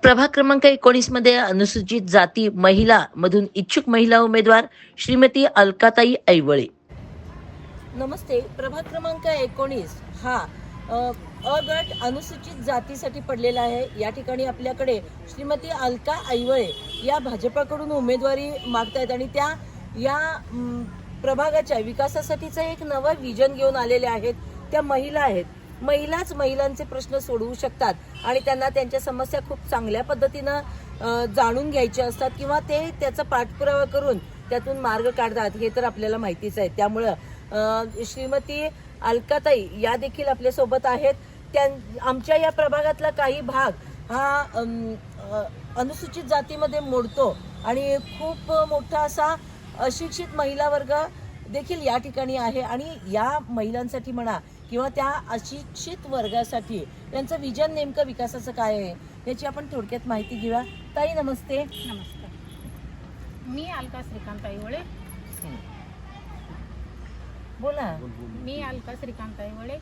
प्रभाग क्रमांक 19 मध्ये अनुसूचित जाती महिला मधून इच्छुक महिला उमेदवार श्रीमती अलकाताई ऐवळे. नमस्ते. प्रभाग क्रमांक 19 हा अ गट अनुसूचित जातीसाठी पडलेला आहे. या ठिकाणी आपल्याकडे श्रीमती अलका ऐवळे या भाजपाकडून उमेदवारी मागतायत आणि त्या या प्रभागाच्या विकासासाठीचं एक नवं विजन घेऊन आलेले आहेत. त्या महिला आहेत. महिलाच महिलांचे प्रश्न सोडवू शकतात आणि त्यांना त्यांच्या समस्या खूप चांगल्या पद्धतीनं जाणून घ्यायच्या असतात किंवा ते त्याचा पाठपुरावा करून त्यातून मार्ग काढतात हे तर आपल्याला माहितीच आहे. त्यामुळं श्रीमती अलकाताई या देखील आपल्यासोबत आहेत. आमच्या या प्रभागातला काही भाग हा अनुसूचित जातीमध्ये मोडतो आणि खूप मोठा असा अशिक्षित महिला वर्ग देखील या ठिकाणी आहे आणि या महिलांसाठी म्हणा किंवा त्या अशिक्षित वर्गासाठी त्यांचं विजन नेमकं विकासाचं काय आहे याची आपण थोडक्यात माहिती घेऊया. ताई नमस्ते. नमस्कार. मी अलका श्रीकांत ऐवळे. बोला. मी अलका श्रीकांत ऐवळे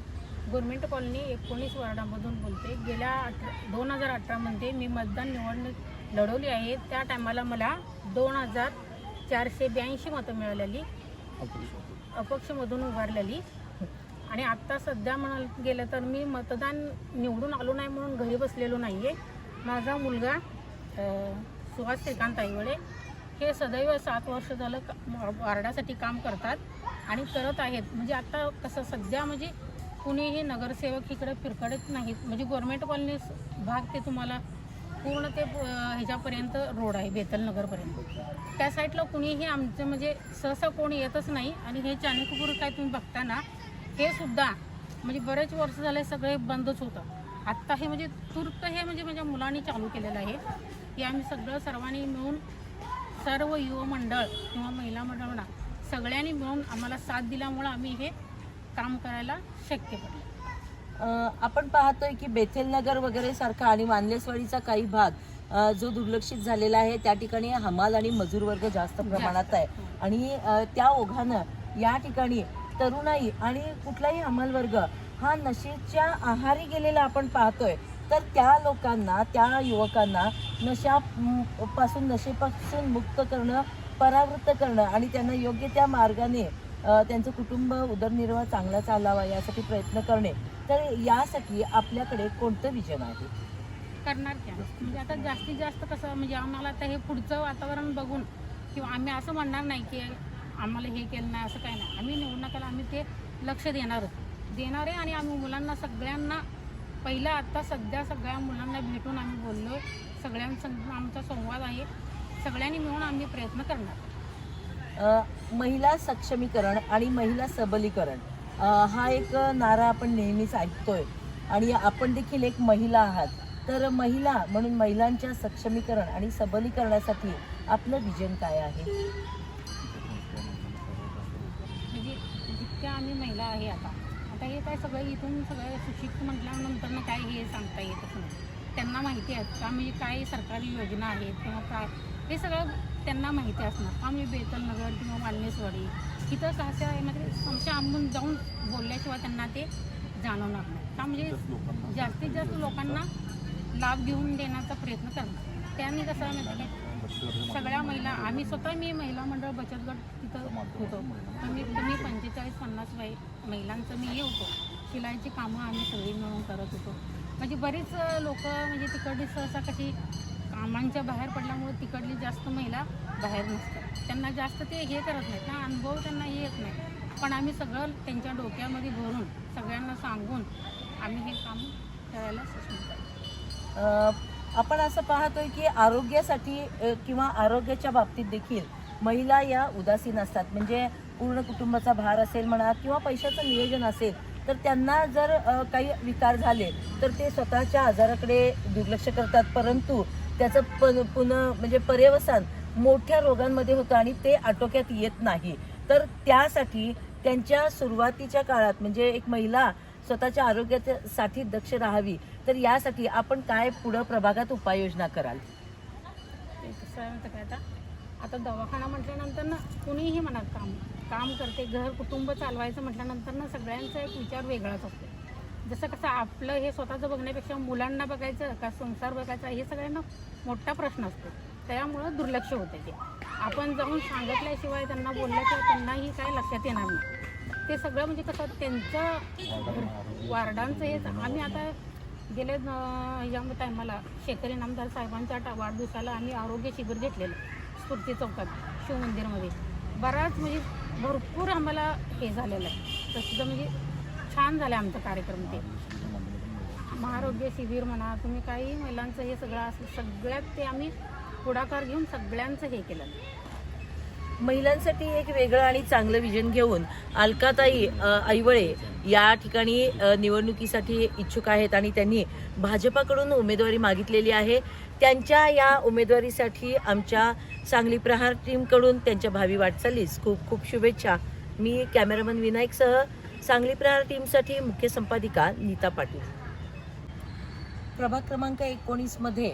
गव्हर्नमेंट कॉलनी 19 वार्डामधून बोलते. गेल्या 2018 मध्ये मी मतदान निवडणूक लढवली आहे. त्या टायमाला मला 2482 मतं मिळालेली, अपक्षमधून उभारलेली. आणि आत्ता सध्या म्हणायला गेलं तर मी मतदान निवडून आलो नाही म्हणून घरी बसलेलो नाही आहे. माझा मुलगा सुहास श्रीकांत ऐवळे हे सदैव 7 वर्ष झालं वार्डासाठी काम करतात आणि करत आहेत. म्हणजे आता कसं सध्या म्हणजे कुणीही नगरसेवक इकडे फिरकडत नाहीत. म्हणजे गव्हर्नमेंट कॉलनी भाग ते तुम्हाला पूर्ण ते ह्याच्यापर्यंत रोड आहे, बेतल नगरपर्यंत. त्या साईडला कुणीही आमचं म्हणजे सहसा कोणी येतच नाही. आणि हे चाणक्यपूर काय तुम्ही बघता ना, हे सुद्धा म्हणजे बरेच वर्ष झाले सगळे बंदच होतं. आत्ता हे म्हणजे तूर्त हे म्हणजे माझ्या मुलांनी चालू केलेलं आहे की आम्ही सगळं सर्वांनी मिळून सर्व युवा मंडळ किंवा महिला मंडळांना सगळ्यांनी मिळून आम्हाला साथ दिल्यामुळं आम्ही हे काम करायला शक्य पडलं. आपण पाहतोय की बेथेल नगर वगैरे सारखा आणि मानलेसवाडीचा काही भाग जो दुर्लक्षित झालेला आहे त्या ठिकाणी हमाल आणि मजूर वर्ग जास्त प्रमाणात आहे आणि त्या ओघानं या ठिकाणी तरुणाई आणि कुठलाही हमाल वर्ग हा नशेच्या आहारी गेलेला आपण पाहतोय. तर त्या लोकांना, त्या युवकांना नशेपासून मुक्त करणं, परावृत्त करणं आणि त्यांना योग्य त्या मार्गाने त्यांचं कुटुंब उदरनिर्वाह चांगला चालावा यासाठी प्रयत्न करणे. तर यासाठी आपल्याकडे कोणतं विजन आहे? करणार त्या म्हणजे आता जास्तीत जास्त कसं म्हणजे आम्हाला आता हे पुढचं वातावरण बघून किंवा आम्ही असं म्हणणार नाही की आम्हाला हे केलं नाही असं काही नाही. आम्ही निवडणुकीला आम्ही ते लक्ष देणार आहे आणि आम्ही मुलांना सगळ्यांना पहिला आत्ता सध्या सगळ्या मुलांना भेटून आम्ही बोललो. सगळ्यांसंग आमचा संवाद आहे. सगळ्यांनी मिळून आम्ही प्रयत्न करणार. महिला सक्षमीकरण आणि महिला सबलीकरण हा एक नारा आपण नेहमीच ऐकतोय आणि आपण देखील एक महिला आहात. तर महिला म्हणून महिलांच्या सक्षमीकरण आणि सबलीकरणासाठी आपलं विजन काय आहे? म्हणजे जितक्या आम्ही महिला आहे आता हे काय सगळं इथून सगळं सुशिक्षित म्हटल्यानंतर काय हे सांगता येतच नाही. त्यांना माहिती आहे का म्हणजे काय सरकारी योजना आहेत किंवा काय हे सगळं त्यांना माहिती असणार. का म्हणजे बेतल नगर किंवा मालनेसवाडी इथं कसं आहे म्हणजे समस्या आंबून जाऊन बोलल्याशिवाय त्यांना ते जाणवणार नाही. का म्हणजे जास्तीत जास्त लोकांना लाभ घेऊन देण्याचा प्रयत्न करणार. त्यांनी कसं माहिती आहे सगळ्या महिला आम्ही स्वतः मी महिला मंडळ बचत गट तिथं होतो. कमीत कमी 45-50 महिलांचं मी हे होतो. शिलाईची कामं आम्ही सगळी मिळून करत होतो. म्हणजे बरीच लोक म्हणजे तिकडली सहसा कशी कामांच्या बाहेर पडल्यामुळे तिकडली जास्त महिला बाहेर नसतात. त्यांना जास्त ते हे करत नाहीत ना, अनुभव त्यांना येत नाही. पण आम्ही सगळं त्यांच्या डोक्यामध्ये भरून सगळ्यांना सांगून आम्ही हे काम करायला सक्षम करतो. आपण असं पाहतोय की आरोग्यासाठी किंवा आरोग्याच्या बाबतीत देखील महिला या उदासीन असतात. म्हणजे पूर्ण कुटुंबाचा भार असेल म्हणा किंवा पैशाचं नियोजन असेल तर त्यांना जर काही विकार झाले तर ते स्वतःच्या आजाराकडे दुर्लक्ष करतात. परंतु त्याचं पुन्हा म्हणजे पर्यवसान मोठ्या रोगांमध्ये होतं आणि ते आटोक्यात येत नाही. तर त्यासाठी त्यांच्या सुरुवातीच्या काळात म्हणजे एक महिला स्वतःच्या आरोग्यासाठी दक्ष राहावी तर यासाठी आपण काय पुढं प्रभागात उपाययोजना कराल? कसं आहे काय आता दवाखाना म्हटल्यानंतर ना कुणीही म्हणत काम करते घर कुटुंब चालवायचं म्हटल्यानंतर ना सगळ्यांचा एक विचार वेगळाच असतो. जसं कसं आपलं हे स्वतःचं बघण्यापेक्षा मुलांना बघायचं का संसार बघायचा हे सगळ्यांना मोठा प्रश्न असतो. त्यामुळं दुर्लक्ष होतं ते. आपण जाऊन सांगितल्याशिवाय त्यांना बोलल्याशिवाय त्यांनाही काय लक्षात येणार नाही. ते सगळं म्हणजे कसं त्यांचं वार्डांचं हे आम्ही आता गेले या टायमाला शेखर इनामदार साहेबांच्या वाढदिवसाला आम्ही आरोग्य शिबिर घेतलेलं स्फूर्ती चौकात शिवमंदिरमध्ये. बराच म्हणजे भरपूर आम्हाला हे झालेलं आहे. तसं म्हणजे छान झालं आमचा कार्यक्रम. ते महाआरोग्य शिबिर म्हणा तुम्ही काही महिलांचं हे सगळं असं सगळ्यात ते आम्ही पुढाकार घेऊन सगळ्यांचं हे केलं. महिलांसाठी एक वेगळं आणि चांगलं विजन घेऊन अलकाताई ऐवळे या ठिकाणी निवडणुकीसाठी इच्छुक आहेत आणि त्यांनी भाजपाकडून उमेदवारी मागितलेली आहे. त्यांच्या या उमेदवारीसाठी आमच्या सांगली प्रहार टीमकडून त्यांच्या भावी वाटचालीस खूप खूप शुभेच्छा. मी कॅमेरामन विनायकसह सांगली प्रहार टीमसाठी मुख्य संपादिका नीता पाटील. प्रभाग क्रमांक 19 मध्ये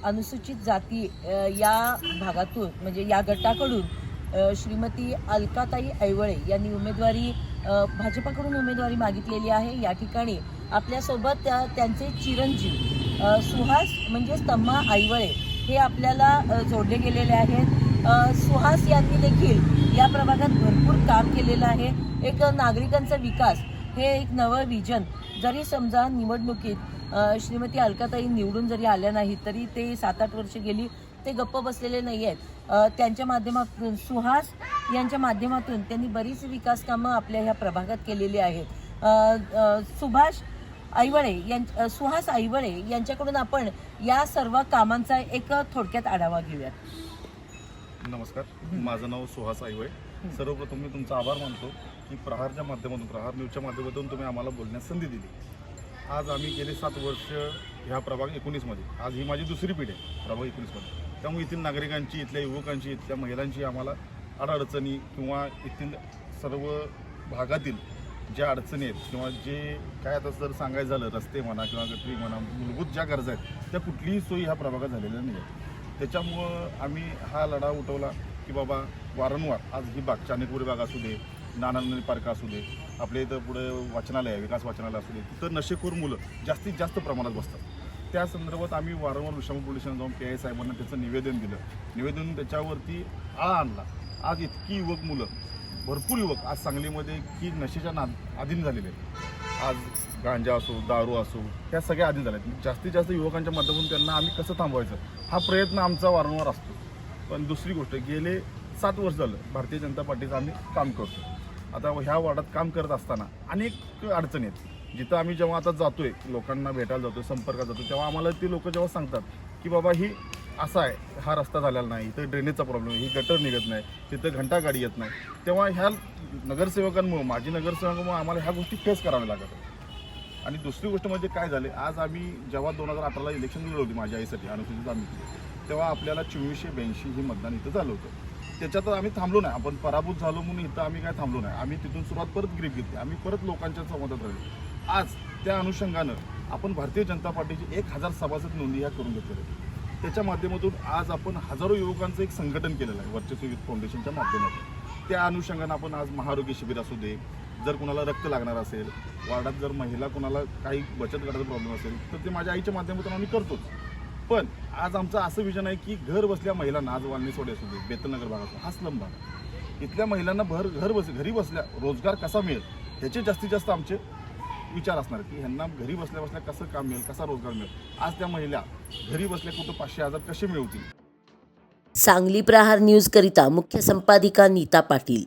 अनुसूचित जाती या भागातून म्हणजे या गटाकडून श्रीमती अलकाताई ऐवळे यांनी उमेदवारी भाजपाकडून उमेदवारी मागितलेली आहे. या ठिकाणी आपल्यासोबत त्यांचे चिरंजीव सुहास म्हणजे स्तंभा ऐवळे हे आपल्याला जोडले गेलेले आहेत. सुहास यांनी देखील या प्रभागात भरपूर काम केलेलं आहे. एक नागरिकांचा विकास हे एक नवं विजन. जरी समजा निवडणुकीत श्रीमती अलकाताई निवडून जरी आल्या नाहीत तरी ते 7-8 वर्ष गेली ते गप्प बसलेले नाही आहेत. त्यांच्या माध्यमातून सुहास यांच्या माध्यमातून त्यांनी बरीच विकास कामं आपल्या ह्या प्रभागात केलेली आहेत. सुहास ऐवळे यांच्याकडून आपण या सर्व कामांचा एक थोडक्यात आढावा घेऊयात. नमस्कार, माझं नाव सुहास ऐवळे. सर्वप्रथम मी तुमचा आभार मानतो की प्रहारच्या माध्यमातून प्रहार न्यूजच्या माध्यमातून तुम्ही आम्हाला बोलण्यास संधी दिली. आज आम्ही गेले 7 वर्ष ह्या प्रभाग 19मध्ये, आज ही माझी दुसरी पिढी आहे प्रभाग 19मध्ये. त्यामुळे येथील नागरिकांची, इथल्या युवकांची, इथल्या महिलांची आम्हाला अडचणी किंवा येथील सर्व भागातील ज्या अडचणी आहेत किंवा जे काय आता जर सांगायचं झालं रस्ते म्हणा किंवा गटरी म्हणा मूलभूत ज्या गरजा आहेत त्या कुठलीही सोयी ह्या प्रभागात झालेल्या नाही आहेत. त्याच्यामुळं आम्ही हा लढा उठवला की बाबा वारंवार आज ही बाग चाणकपुरी बाग असू दे, नानानंदी पार्क असू दे, आपल्या इथं पुढे वाचनालय आहे, विकास वाचनालय असू दे, तिथं नशेखोर मुलं जास्तीत जास्त प्रमाणात बसतात. त्या संदर्भात आम्ही वारंवार विश्राम पोलीस स्टेशन जाऊन PI साहेबांना त्याचं निवेदन दिलं. निवेदन त्याच्यावरती आळा आणला. आज इतकी युवक मुलं, भरपूर युवक आज सांगलीमध्ये की नशेच्या अधीन झालेले आहेत. आज गांजा असो, दारू असो, ह्या सगळ्या अधीन झाल्या आहेत. जास्तीत जास्त युवकांच्या माध्यमातून त्यांना आम्ही कसं थांबवायचं हा प्रयत्न आमचा वारंवार असतो. पण दुसरी गोष्ट, गेले 7 वर्ष झालं भारतीय जनता पार्टीचं आम्ही काम करतो. आता ह्या वार्डात काम करत असताना अनेक अडचणी आहेत. जिथं आम्ही जेव्हा आता जातोय, लोकांना भेटायला जातो, संपर्कात जातो, तेव्हा आम्हाला ते लोक जेव्हा सांगतात की बाबा ही असा आहे, हा रस्ता झालेला नाही, इथं ड्रेनेजचा प्रॉब्लेम आहे, ही गटर निघत नाही, तिथं घंटा गाडी येत नाही, तेव्हा ह्या नगरसेवकांमुळे, माजी नगरसेवकांमुळे आम्हाला ह्या गोष्टी फेस कराव्या लागतात. आणि दुसरी गोष्ट म्हणजे काय झाले, आज आम्ही जेव्हा 2018ला इलेक्शन दिलं होती माझ्या आईसाठी अनुसूचित आम्ही, तेव्हा आपल्याला 2482 ही मतदान इथं झालं होतं. त्याच्यात आम्ही थांबलो नाही. आपण पराभूत झालो म्हणून इथं आम्ही काय थांबलो नाही. आम्ही तिथून सुरुवात परत ग्रीप घेतली. आम्ही परत लोकांच्या संवादात राहिलो. आज त्या अनुषंगानं आपण भारतीय जनता पार्टीची 1000 सभासद नोंदी ह्या करून घेतलेल्या. त्याच्या माध्यमातून आज आपण हजारो युवकांचं एक संघटन केलेलं आहे वर्चस्व युथ फाउंडेशनच्या माध्यमातून. त्या अनुषंगानं आपण आज महाआरोग्य शिबिर असू दे, जर कुणाला रक्त लागणार असेल, वार्डात जर महिला कुणाला काही बचत गटाचा प्रॉब्लेम असेल तर ते माझ्या आईच्या माध्यमातून आम्ही करतोच. पण आज आमचं असं विजन आहे की घर बसल्या महिलांना, आज वालनेसवाडी असू दे, बेतलनगर भाग असू, हा स्लम भाग, इथल्या महिलांना घरी बसल्या रोजगार कसा मिळेल ह्याचे जास्तीत जास्त आमचे विचार असणार की ह्यांना घरी बसल्या बसल्या कसं काम मिळेल, कसा रोजगार मिळेल. आज त्या महिला घरी बसल्या कुठं 500-1000 कसे मिळवतील. सांगली प्रहार न्यूज करिता मुख्य संपादिका नीता पाटील.